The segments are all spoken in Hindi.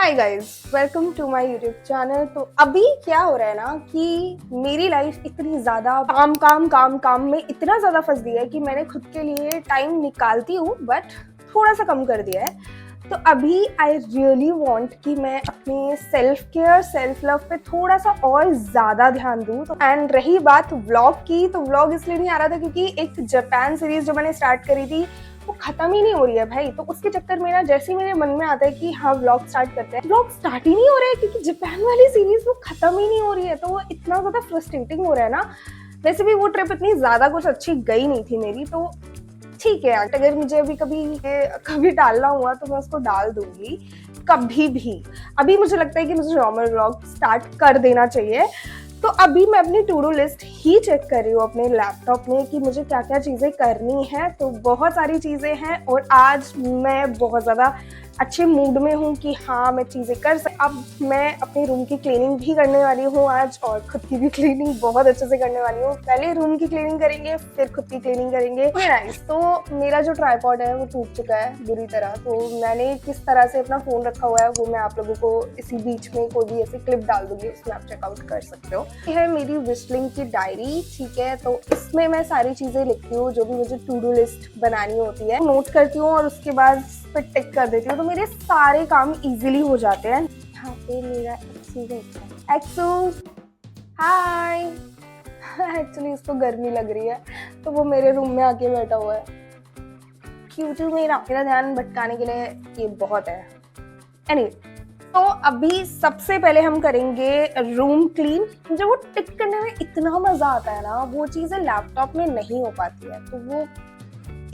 Hi guys, welcome to my YouTube channel. तो अभी क्या हो रहा है ना कि मेरी लाइफ इतनी ज़्यादा काम काम काम काम में इतना ज़्यादा फंस गई है कि मैंने खुद के लिए टाइम निकालती हूँ बट थोड़ा सा कम कर दिया है। तो अभी आई रियली वांट कि मैं अपने सेल्फ केयर सेल्फ लव पे थोड़ा सा और ज़्यादा ध्यान दूँ। तो एंड रही बात व्लॉग की, तो व्लॉग इसलिए नहीं आ रहा था क्योंकि एक जापान सीरीज जो मैंने स्टार्ट करी थी वो खत्म ही नहीं हो रही है भाई। तो उसके चक्कर में ना जैसे ही मेरे मन में आता है कि हाँ व्लॉग स्टार्ट करते हैं, व्लॉग स्टार्ट ही नहीं हो रहा है क्योंकि जापान वाली सीरीज वो खत्म ही नहीं हो रही है। तो वो इतना ज्यादा फ्रस्ट्रेटिंग हो रहा है ना। वैसे भी वो ट्रिप इतनी ज्यादा कुछ अच्छी गई नहीं थी मेरी, तो ठीक है अगर मुझे अभी कभी डालना हुआ तो मैं उसको डाल दूंगी कभी भी। अभी मुझे लगता है कि मुझे नॉर्मल व्लॉग स्टार्ट कर देना चाहिए। तो अभी मैं अपनी टू डू लिस्ट ही चेक कर रही हूँ अपने लैपटॉप में कि मुझे क्या क्या चीज़ें करनी है। तो बहुत सारी चीज़ें हैं और आज मैं बहुत ज़्यादा अच्छे मूड में हूँ कि हाँ मैं चीज़ें कर अब मैं अपने रूम की क्लीनिंग भी करने वाली हूँ आज, और खुद की भी क्लीनिंग बहुत अच्छे से करने वाली हूँ। पहले रूम की क्लीनिंग करेंगे फिर खुद की क्लीनिंग करेंगे। नाइस। तो मेरा जो ट्राइपॉड है वो टूट चुका है बुरी तरह। तो मैंने किस तरह से अपना फ़ोन रखा हुआ है वो मैं आप लोगों को इसी बीच में कोई भी ऐसी क्लिप डाल दूंगी, उसमें आप चेकआउट कर सकते हो। ये है मेरी विशलिंग की डायरी, ठीक है। तो इसमें मैं सारी चीज़ें लिखती हूँ जो भी मुझे टू डू लिस्ट बनानी होती है, नोट करती हूँ और उसके बाद पे टिक कर देती हूँ। तो मेरे सारे काम इजीली हो जाते हैं। यहाँ पे मेरा एक्सू, हाय। एक्चुअली इसको गर्मी लग रही है तो वो मेरे रूम में आके बैठा हुआ है क्योंकि मेरा ध्यान भटकाने के लिए ये बहुत है। एनीवे, तो अभी सबसे पहले हम करेंगे रूम क्लीन। मुझे वो टिक करने में इतना मजा आता है ना, वो चीज़ें लैपटॉप में नहीं हो पाती है तो वो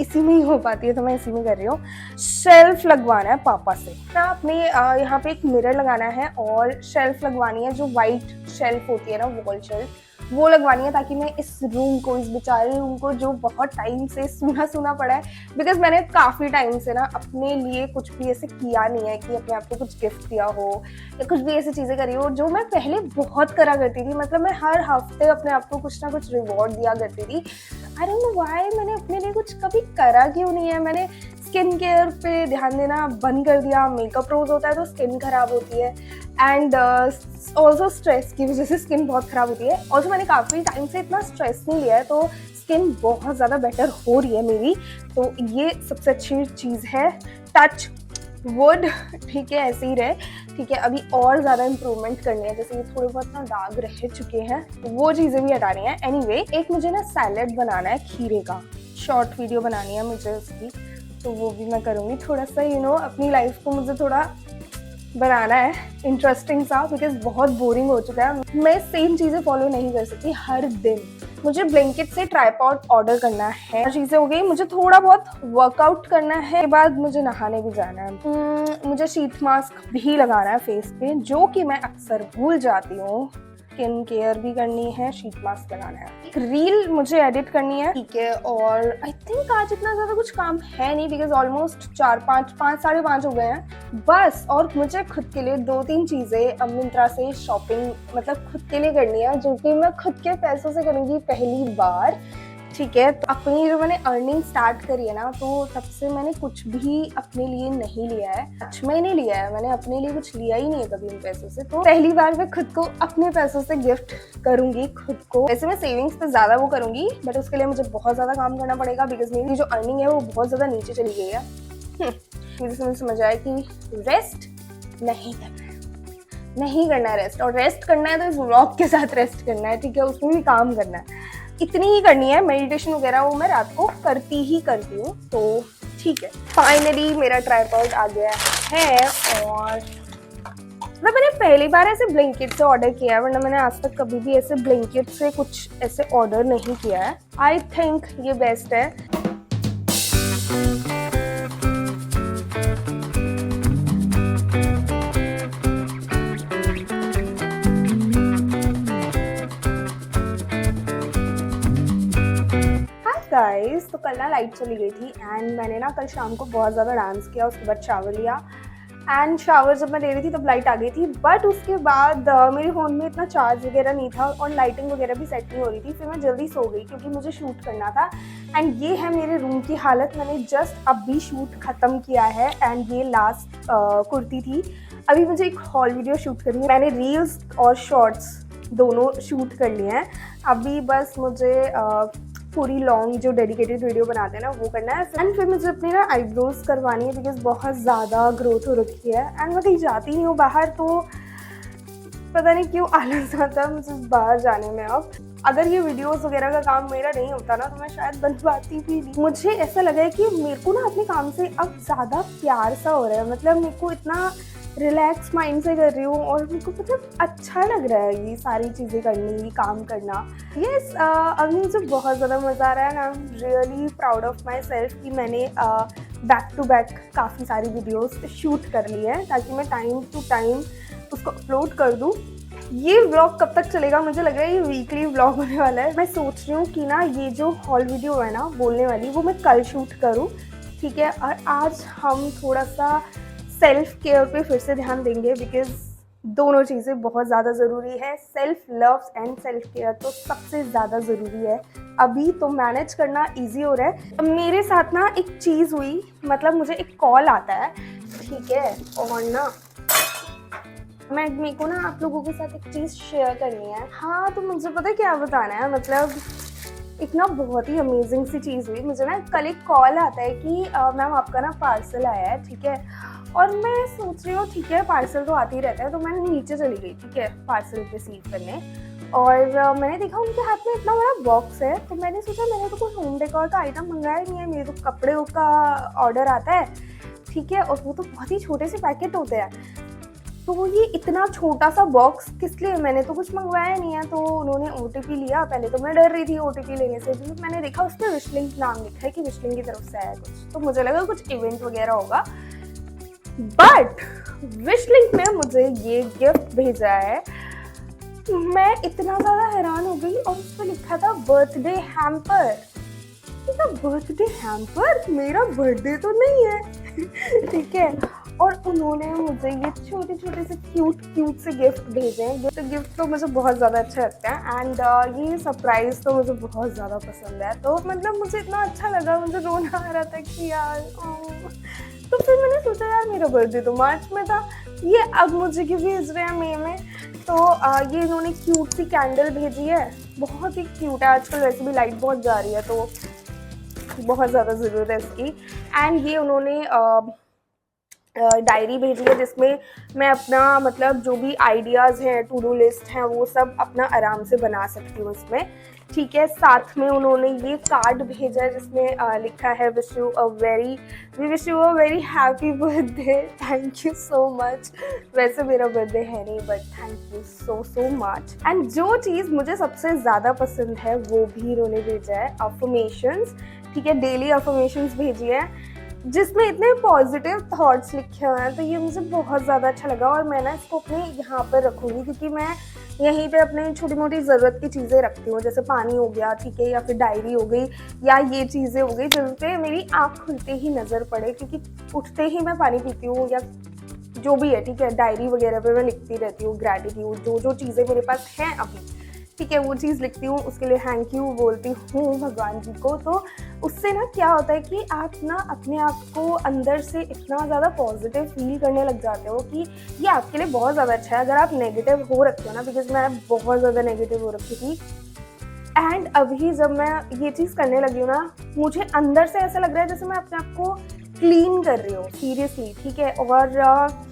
इसी में ही हो पाती है, तो मैं इसी में कर रही हूँ। शेल्फ लगवाना है पापा से ना, अपने यहाँ पे एक मिरर लगाना है और शेल्फ लगवानी है, जो वाइट शेल्फ होती है ना, वॉल शेल्फ, वो लगवानी है ताकि मैं इस रूम को, इस बेचारे रूम को जो बहुत टाइम से सूना सूना पड़ा है, बिकॉज मैंने काफ़ी टाइम से ना अपने लिए कुछ भी ऐसे किया नहीं है कि अपने आप को कुछ गिफ्ट दिया हो या कुछ भी ऐसी चीज़ें करी हो जो मैं पहले बहुत करा करती थी। मतलब मैं हर हफ्ते अपने आप को कुछ ना कुछ रिवॉर्ड दिया करती थी। आई डोंट नो व्हाई मैंने अपने लिए कुछ कभी करा क्यों नहीं है। मैंने स्किन केयर पे ध्यान देना बंद कर दिया। मेकअप रोज होता है तो स्किन खराब होती है, एंड ऑल्सो स्ट्रेस की वजह से स्किन बहुत खराब होती है। ऑल्सो मैंने काफ़ी टाइम से इतना स्ट्रेस नहीं लिया है तो स्किन बहुत ज़्यादा बेटर हो रही है मेरी। तो ये सबसे अच्छी चीज़ है, टच वुड, ठीक है ऐसे ही रहे। ठीक है, अभी और ज़्यादा इम्प्रूवमेंट करनी है, जैसे ये थोड़े बहुत ना दाग रह चुके हैं तो वो चीज़ें भी हटानी है। एनीवे, एक मुझे ना सैलेड बनाना है खीरे का, शॉर्ट वीडियो बनानी है मुझे उसकी, तो वो भी मैं करूँगी। थोड़ा सा अपनी लाइफ को मुझे थोड़ा बनाना है इंटरेस्टिंग सा, बिकॉज बहुत बोरिंग हो चुका है। मैं सेम चीज़ें फॉलो नहीं कर सकती हर दिन। मुझे ब्लिंकिट से ट्राइपॉड ऑर्डर करना है, चीज़ें हो गई। मुझे थोड़ा बहुत वर्कआउट करना है, के बाद मुझे नहाने भी जाना है। मुझे शीट मास्क भी लगाना है फेस पे, जो कि मैं अक्सर भूल जाती हूँ। स्किन केयर भी करनी है, शीट मास्क लगाना है, एक रील मुझे एडिट करनी है, ठीक है। और आई थिंक आज इतना ज़्यादा कुछ काम है नहीं, बिकॉज ऑलमोस्ट 5:30 हो गए हैं बस। और मुझे खुद के लिए 2-3 चीज़ें मिंत्रा से शॉपिंग मतलब खुद के लिए करनी है, जो कि मैं खुद के पैसों से करूँगी पहली बार, ठीक है। तो अपनी जो मैंने अर्निंग स्टार्ट करी है ना, तो तब से मैंने कुछ भी अपने लिए नहीं लिया है। सच में नहीं लिया है, मैंने अपने लिए कुछ लिया ही नहीं है कभी इन पैसों से। तो पहली बार मैं खुद को अपने पैसों से गिफ्ट करूंगी खुद को। वैसे मैं सेविंग्स पे ज्यादा वो करूंगी बट उसके लिए मुझे बहुत ज्यादा काम करना पड़ेगा, बिकॉज मेरी जो अर्निंग है वो बहुत ज्यादा नीचे चली गई है। मुझे समझ आया कि रेस्ट नहीं करना है, नहीं करना है रेस्ट, और रेस्ट करना है तो इस व्लॉग के साथ रेस्ट करना है, ठीक है। उसमें भी काम करना है, इतनी ही करनी है। मेडिटेशन वगैरह वो मैं रात को करती हूँ, तो ठीक है। फाइनली मेरा ट्राइपॉड आ गया है, और मैंने पहली बार ऐसे ब्लिंकिट से ऑर्डर किया है, वरना मैंने आज तक कभी भी ऐसे ब्लिंकिट से कुछ ऐसे ऑर्डर नहीं किया है। आई थिंक ये बेस्ट है। गाइस, तो कल ना लाइट चली गई थी एंड मैंने ना कल शाम को बहुत ज़्यादा डांस किया, उसके बाद शावर लिया, एंड शावर जब मैं ले रही थी तब लाइट आ गई थी। बट उसके बाद मेरे फ़ोन में इतना चार्ज वगैरह नहीं था और लाइटिंग वगैरह भी सेट नहीं हो रही थी, फिर मैं जल्दी सो गई क्योंकि मुझे शूट करना था। एंड ये है मेरे रूम की हालत, मैंने जस्ट अभी शूट ख़त्म किया है। एंड ये लास्ट कुर्ती थी अभी मुझे एक हॉल वीडियो शूट करनी है। मैंने रील्स और शॉर्ट्स दोनों शूट कर लिए हैं। अभी बस मुझे पूरी लॉन्ग जो डेडिकेटेड वीडियो बनाते हैं ना वो करना है। एंड फिर मुझे अपनी ना आईब्रोज करवानी है बिकॉज बहुत ज़्यादा ग्रोथ हो रखी है। एंड मैं कहीं जाती नहीं हूँ बाहर, तो पता नहीं क्यों आलस आता है मुझे बाहर जाने में। अब अगर ये वीडियोस वगैरह का काम मेरा नहीं होता ना तो मैं शायद बनवाती भी नहीं। मुझे ऐसा लगा है कि मेरे को ना अपने काम से अब ज़्यादा प्यार सा हो रहा है। मतलब मेरे को इतना रिलैक्स माइंड से कर रही हूँ और मेरे को मतलब अच्छा लग रहा है ये सारी चीज़ें करनी, ये काम करना। यस, अभी मुझे बहुत ज़्यादा मज़ा आ रहा है and I am really proud of my self कि मैंने बैक टू बैक काफ़ी सारी वीडियोस शूट कर ली है ताकि मैं टाइम टू टाइम उसको अपलोड कर दूँ। ये व्लॉग कब तक चलेगा? मुझे लग रहा है ये वीकली व्लॉग होने वाला है। मैं सोच रही हूँ कि ना ये जो हॉल वीडियो है ना बोलने वाली, वो मैं कल शूट करूँ, ठीक है। और आज हम थोड़ा सा सेल्फ केयर पे फिर से ध्यान देंगे बिकॉज दोनों चीज़ें बहुत ज़्यादा ज़रूरी है। Self love and self care तो सबसे ज़्यादा ज़रूरी है। अभी तो मैनेज करना इजी हो रहा है। मेरे साथ ना एक चीज़ हुई, मतलब मुझे एक कॉल आता है, ठीक है, और ना मेरे को ना आप लोगों के साथ एक चीज़ शेयर करनी है। हाँ, तो मुझे पता है क्या बताना है। मतलब एक ना बहुत ही अमेजिंग सी चीज़ हुई। मुझे ना कल एक कॉल आता है कि मैम आपका ना पार्सल आया है, ठीक है। और मैं सोच रही हूँ ठीक है पार्सल तो आते ही रहता है, तो मैं नीचे चली गई, ठीक है, पार्सल रिसीव करने। और मैंने देखा उनके हाथ में इतना बड़ा बॉक्स है, तो मैंने सोचा मैंने तो कोई होम डेकोर का आइटम मंगाया नहीं है, मेरे तो कपड़े का ऑर्डर आता है, ठीक है, और वो तो बहुत ही छोटे से पैकेट होते हैं। तो ये इतना छोटा सा बॉक्स किस लिए? मैंने तो कुछ मंगवाया नहीं है। तो उन्होंने OTP लिया। पहले तो मैं डर रही थी OTP लेने से, भी मैंने देखा उस पर विशलिंग नाम लिखा है कि विशलिंग की तरफ से आया कुछ, तो मुझे लगा कुछ इवेंट वगैरह होगा। बट विशलिंग में मुझे ये गिफ्ट भेजा है। मैं इतना ज़्यादा हैरान हो गई और उस पर लिखा था बर्थडे हैम्पर। Birthday hamper? मेरा बर्थडे तो नहीं है ठीक है। और उन्होंने मुझे ये छोटे छोटे से क्यूट से गिफ्ट भेजे हैं। तो गिफ्ट तो मुझे बहुत ज़्यादा अच्छा लगता है एंड ये सरप्राइज़ तो मुझे बहुत ज़्यादा पसंद है। तो मतलब मुझे इतना अच्छा लगा, मुझे रोना आ रहा था कि यार तो फिर मैंने सोचा यार मेरा बर्थडे तो मार्च में था, ये अब मुझे क्यों भेज रहे हैं मई में। तो ये इन्होंने क्यूट सी कैंडल भेजी है, बहुत ही क्यूट है। आजकल वैसे भी लाइट बहुत जा रही है तो बहुत ज़्यादा ज़रूरत है इसकी। एंड ये उन्होंने डायरी भेजी है जिसमें मैं अपना मतलब जो भी आइडियाज़ हैं, टू डू लिस्ट हैं, वो सब अपना आराम से बना सकती हूँ इसमें, ठीक है। साथ में उन्होंने ये कार्ड भेजा है जिसमें लिखा है wish you a very happy birthday, thank you so much. वैसे मेरा बर्थडे है नहीं but thank you so much. And जो चीज़ मुझे सबसे ज़्यादा पसंद है वो भी इन्होंने भेजा है, अफर्मेशंस, ठीक है, डेली अफर्मेशंस भेजी है जिसमें इतने पॉजिटिव थॉट्स लिखे हुए हैं। तो ये मुझे बहुत ज़्यादा अच्छा लगा और मैं ना इसको अपने यहाँ पर रखूँगी क्योंकि मैं यहीं पे अपने छोटी मोटी ज़रूरत की चीज़ें रखती हूँ, जैसे पानी हो गया, ठीक है, या फिर डायरी हो गई, या ये चीज़ें हो गई जिन पे मेरी आँख खुलते ही नज़र पड़े, क्योंकि उठते ही मैं पानी पीती हूँ या जो भी है, ठीक है। डायरी वगैरह पे मैं लिखती रहती हूँ ग्रैटिट्यूड, जो चीज़ें मेरे पास हैं अभी, ठीक है, वो चीज़ लिखती हूँ, उसके लिए थैंक यू बोलती हूँ भगवान जी को। तो उससे ना क्या होता है कि आप ना अपने आप को अंदर से इतना ज़्यादा पॉजिटिव फील करने लग जाते हो कि ये आपके लिए बहुत ज़्यादा अच्छा है। अगर आप नेगेटिव हो रखे हो ना, बिकॉज मैं बहुत ज़्यादा नेगेटिव हो रखी थी, एंड अभी जब मैं ये चीज़ करने लगी हूँ ना, मुझे अंदर से ऐसा लग रहा है जैसे मैं अपने आप को क्लीन कर रही हूँ, सीरियसली, ठीक है। और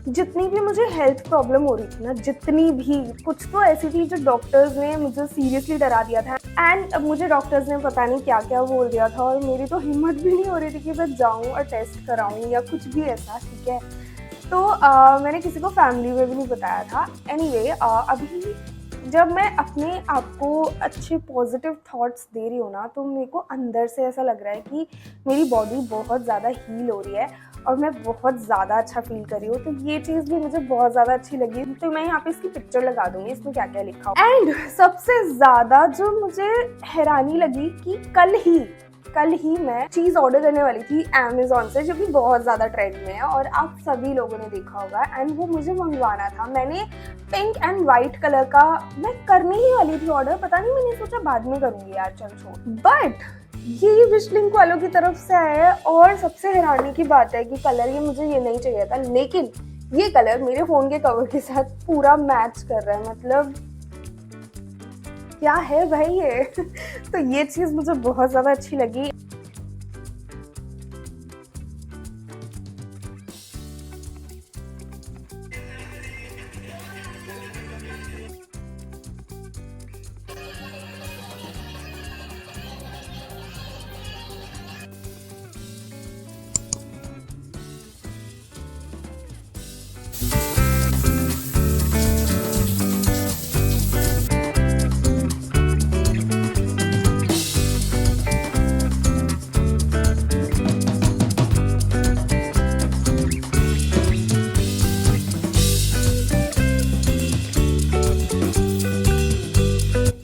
जितनी भी मुझे हेल्थ प्रॉब्लम हो रही थी ना, जितनी भी, कुछ तो ऐसी थी जो डॉक्टर्स ने मुझे सीरियसली डरा दिया था एंड मुझे डॉक्टर्स ने पता नहीं क्या क्या बोल दिया था और मेरी तो हिम्मत भी नहीं हो रही थी कि मैं जाऊं और टेस्ट कराऊं या कुछ भी ऐसा, ठीक है। तो मैंने किसी को फैमिली में भी नहीं बताया था। एनीवे, अभी जब मैं अपने आप को अच्छे पॉजिटिव थॉट्स दे रही हूँ ना, तो मेरे को अंदर से ऐसा लग रहा है कि मेरी बॉडी बहुत ज़्यादा हील हो रही है और मैं बहुत ज़्यादा अच्छा फील कर रही हूँ। तो ये चीज़ भी मुझे बहुत ज़्यादा अच्छी लगी। तो मैं यहाँ पे इसकी पिक्चर लगा दूँगी, इसमें क्या क्या लिखा हो। एंड सबसे ज़्यादा जो मुझे हैरानी लगी कि कल ही मैं चीज़ ऑर्डर करने वाली थी अमेज़ॉन से, जो कि बहुत ज़्यादा ट्रेंड में है और आप सभी लोगों ने देखा होगा। एंड वो मुझे मंगवाना था, मैंने पिंक एंड वाइट कलर का मैं करने ही वाली थी ऑर्डर, पता नहीं, मैंने सोचा बाद में करूँगी यार, चल छोड़। बट ये विशलिंक वालों की तरफ से आया है और सबसे हैरानी की बात है कि कलर ये मुझे ये नहीं चाहिए था, लेकिन ये कलर मेरे फ़ोन के कवर के साथ पूरा मैच कर रहा है, मतलब क्या है भाई ये। तो ये चीज़ मुझे बहुत ज़्यादा अच्छी लगी।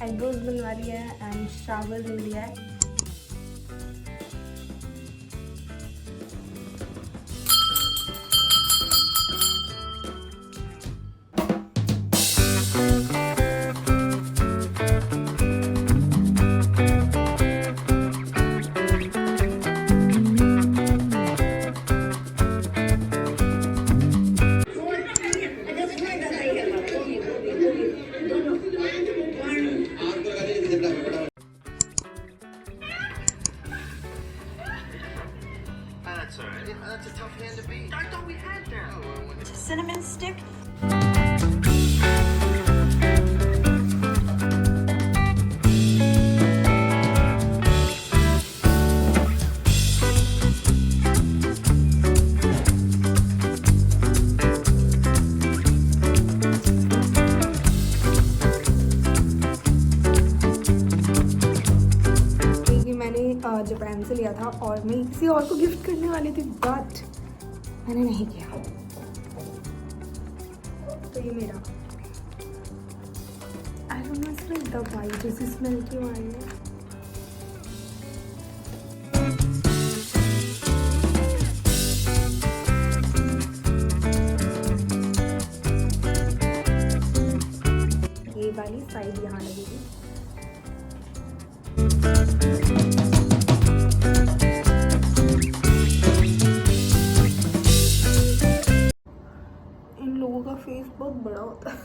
आईब्रोज बनवा लिया है एंड शावर ले लिया है। That's all right. That's a tough hand to beat. I thought we had that. Cinnamon stick. ये मैंने जापान से लिया था और मैं किसी और को गिफ्ट करने वाली थी, बट मैंने नहीं किया। तो ये मेरा, आई डोंट नो, इसमें दवाई जैसी स्मेल क्यों आई है। ये वाली साइड यहाँ लगेगी। इन लोगों का फेस बहुत बड़ा होता है।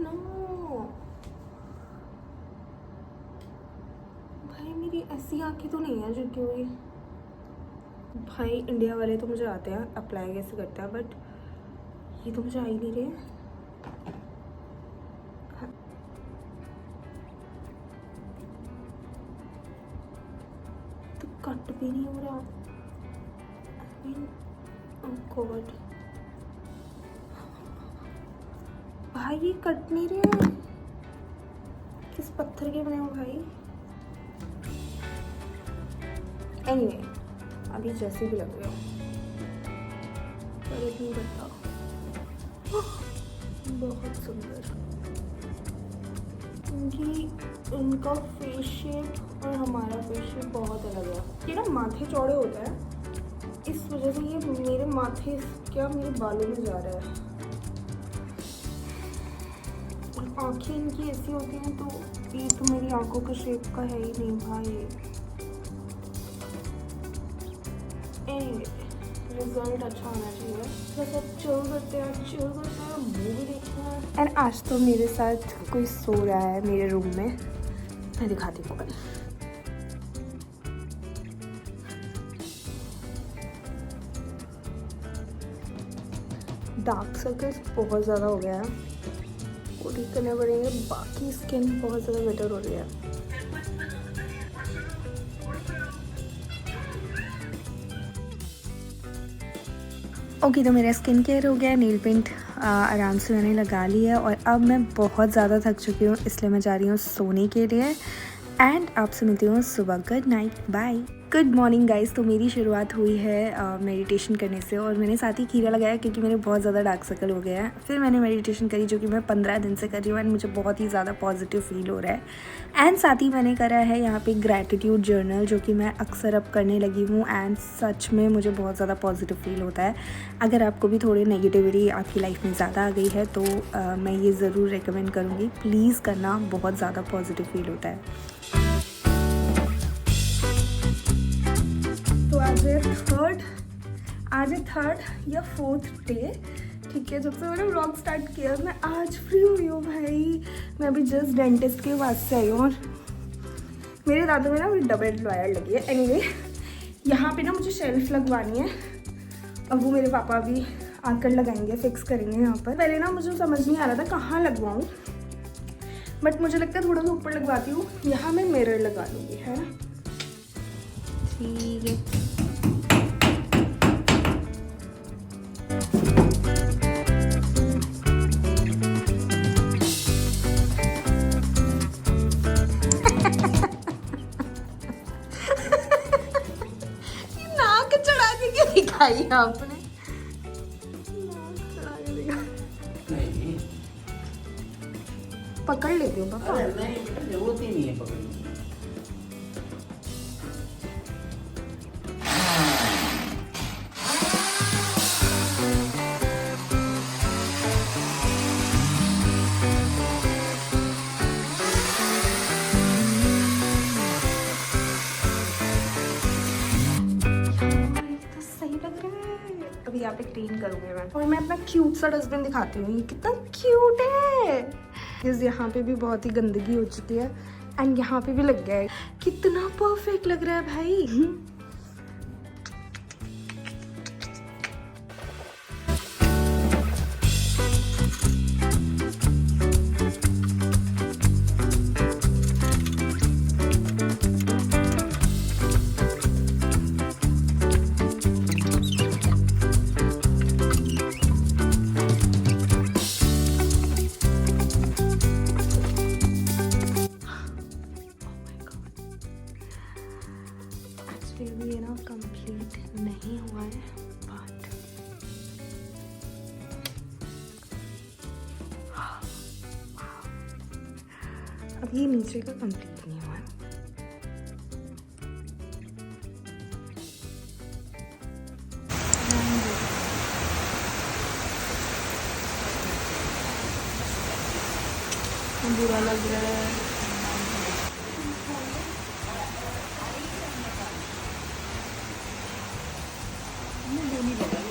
No. भाई मेरी ऐसी आंखें तो नहीं है झुकी हुई। भाई इंडिया वाले तो मुझे आते हैं अप्लाई कैसे करते हैं, बट ये तो मुझे आ ही नहीं रहे। तो कट भी नहीं हो रहा। I mean, oh God. भाई ये कट नहीं रहे। किस पत्थर के बने हो भाई। एनीवे, अभी जैसे भी लग रहे हो पर एक नहीं करता। बहुत सुंदर। क्योंकि इनका फेस शेप और हमारा फेस शेप बहुत अलग है। ये ना माथे चौड़े होते हैं, इस वजह से ये मेरे माथे क्या मेरे बालों में जा रहा है। और आँखें इनकी ऐसी होती हैं, तो ये तो मेरी आँखों के शेप का है ही नहीं भाई। एनीवे, रिजल्ट अच्छा होना चाहिए। बस अब चिल करते हैं मूवी देखते हैं। एंड आज तो मेरे साथ कोई सो रहा है मेरे रूम में, मैं दिखाती हूँ। डार्क सर्कल्स बहुत ज़्यादा हो गया है, वो ठीक करने पड़ेंगे। बाकी स्किन बहुत ज़्यादा बेटर हो रही है। ओके, तो मेरा स्किन केयर हो गया, नेल पेंट आराम से मैंने लगा लिया और अब मैं बहुत ज़्यादा थक चुकी हूँ, इसलिए मैं जा रही हूँ सोने के लिए। एंड आपसे मिलती हूँ सुबह। Good night, bye. Good morning guys. तो मेरी शुरुआत हुई है मेडिटेशन करने से, और मैंने साथ ही खीरा लगाया क्योंकि मेरे बहुत ज़्यादा डार्क सर्कल हो गया है। फिर मैंने मेडिटेशन करी जो कि मैं 15 दिन से कर रही हूँ एंड मुझे बहुत ही ज़्यादा पॉजिटिव फील हो रहा है। एंड साथ ही मैंने करा है यहाँ पे ग्रैटिट्यूड जर्नल, जो कि मैं अक्सर अब करने लगी हूँ एंड सच में मुझे बहुत ज़्यादा पॉजिटिव फील होता है। अगर आपको भी थोड़ी नेगेटिविटी आपकी लाइफ में ज़्यादा आ गई है तो मैं ये ज़रूर रिकमेंड करूँगी, प्लीज़ करना, बहुत ज़्यादा पॉजिटिव फील होता है। तो आज है थर्ड या फोर्थ डे, ठीक है, जब से मैंने व्लॉग स्टार्ट किया। मैं आज फ्री हुई हूँ भाई। मैं अभी जस्ट डेंटिस्ट के पास से आई हूँ और मेरे दांतों में ना मुझे डबल वायर लगी है। एनीवे, यहाँ पे ना मुझे शेल्फ लगवानी है। अब वो मेरे पापा भी आकर लगाएंगे, फिक्स करेंगे यहाँ पर। पहले ना मुझे समझ नहीं आ रहा था कहाँ लगवाऊँ, बट मुझे लगता है थोड़ा सा ऊपर लगवाती हूँ। यहाँ मैं मिरर लगा लूँगी, है ना, ठीक है। नाक चढ़ा के क्या दिखाई आपने? नाक चढ़ा के दिखा। नहीं पकड़ लेती हूँ पापा। अरे नहीं बेटा, जरूरत ही नहीं है पकड़ने की। तो सही लग रहा है। अभी यहाँ पे क्लीन करूंगी मैं, और मैं अपना क्यूट सा डस्टबिन दिखाती हूँ। ये कितना क्यूट है। यहाँ पे भी बहुत ही गंदगी हो चुकी है एंड यहाँ पे भी लग गया है। कितना परफेक्ट लग रहा है भाई। एक्चुअली ये ना कंप्लीट नहीं हुआ है, बट अब ये नीचे का कंप्लीट नहीं हुआ है। बुरा लग रहा है। नहीं लगा